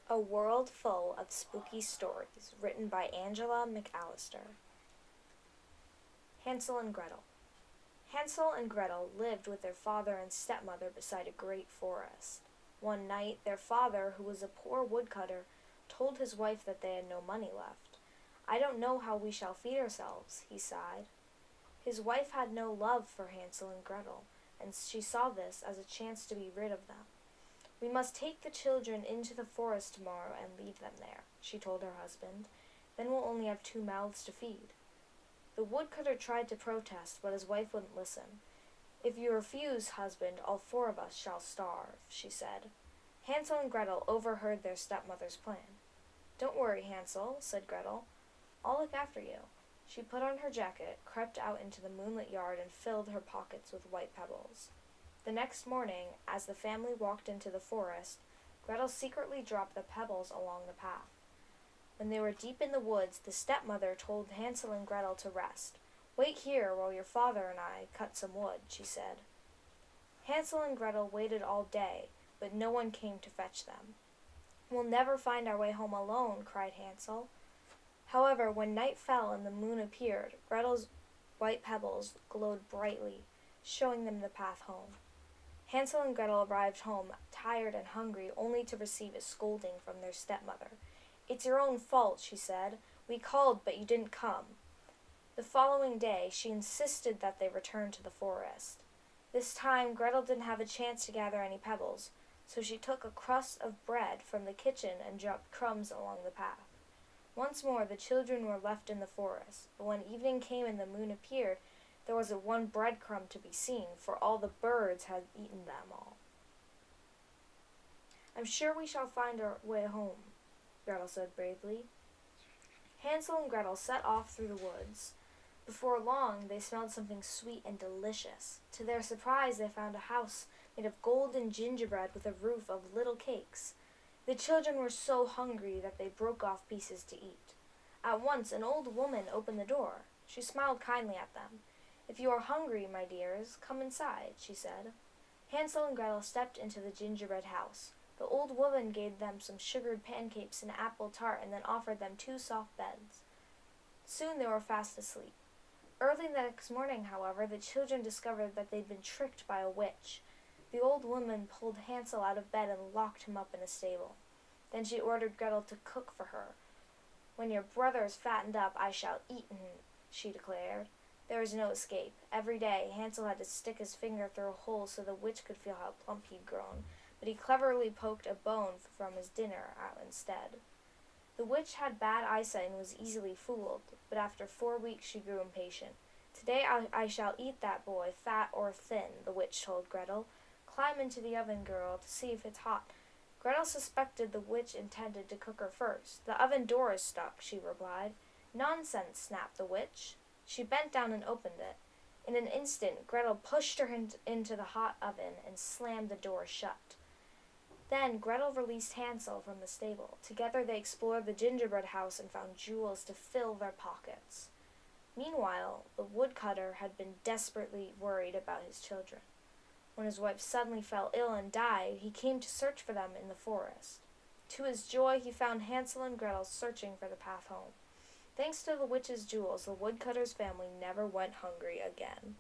A world full of spooky stories, written by Angela McAllister. Hansel and Gretel. Hansel and Gretel lived with their father and stepmother beside a great forest. One night, their father, who was a poor woodcutter, told his wife that they had no money left. "I don't know how we shall feed ourselves," he sighed. His wife had no love for Hansel and Gretel, and she saw this as a chance to be rid of them. "We must take the children into the forest tomorrow and leave them there," she told her husband. "Then we'll only have 2 mouths to feed." The woodcutter tried to protest, but his wife wouldn't listen. "If you refuse, husband, all 4 of us shall starve," she said. Hansel and Gretel overheard their stepmother's plan. "Don't worry, Hansel," said Gretel. "I'll look after you." She put on her jacket, crept out into the moonlit yard, and filled her pockets with white pebbles. The next morning, as the family walked into the forest, Gretel secretly dropped the pebbles along the path. When they were deep in the woods, the stepmother told Hansel and Gretel to rest. "Wait here while your father and I cut some wood," she said. Hansel and Gretel waited all day, but no one came to fetch them. "We'll never find our way home alone," cried Hansel. However, when night fell and the moon appeared, Gretel's white pebbles glowed brightly, showing them the path home. Hansel and Gretel arrived home, tired and hungry, only to receive a scolding from their stepmother. "It's your own fault," she said. "We called, but you didn't come." The following day, she insisted that they return to the forest. This time, Gretel didn't have a chance to gather any pebbles, so she took a crust of bread from the kitchen and dropped crumbs along the path. Once more, the children were left in the forest, but when evening came and the moon appeared, there wasn't one breadcrumb to be seen, for all the birds had eaten them all. "I'm sure we shall find our way home," Gretel said bravely. Hansel and Gretel set off through the woods. Before long, they smelled something sweet and delicious. To their surprise, they found a house made of golden gingerbread with a roof of little cakes. The children were so hungry that they broke off pieces to eat. At once, an old woman opened the door. She smiled kindly at them. "If you are hungry, my dears, come inside," she said. Hansel and Gretel stepped into the gingerbread house. The old woman gave them some sugared pancakes and apple tart and then offered them 2 soft beds. Soon they were fast asleep. Early the next morning, however, the children discovered that they'd been tricked by a witch. The old woman pulled Hansel out of bed and locked him up in a stable. Then she ordered Gretel to cook for her. "When your brother is fattened up, I shall eat him," she declared. There was no escape. Every day, Hansel had to stick his finger through a hole so the witch could feel how plump he'd grown, but he cleverly poked a bone from his dinner out instead. The witch had bad eyesight and was easily fooled, but after 4 weeks she grew impatient. "Today I shall eat that boy, fat or thin," the witch told Gretel. "Climb into the oven, girl, to see if it's hot." Gretel suspected the witch intended to cook her first. "The oven door is stuck," she replied. "Nonsense," snapped the witch. She bent down and opened it. In an instant, Gretel pushed her into the hot oven and slammed the door shut. Then Gretel released Hansel from the stable. Together they explored the gingerbread house and found jewels to fill their pockets. Meanwhile, the woodcutter had been desperately worried about his children. When his wife suddenly fell ill and died, he came to search for them in the forest. To his joy, he found Hansel and Gretel searching for the path home. Thanks to the witch's jewels, the woodcutter's family never went hungry again.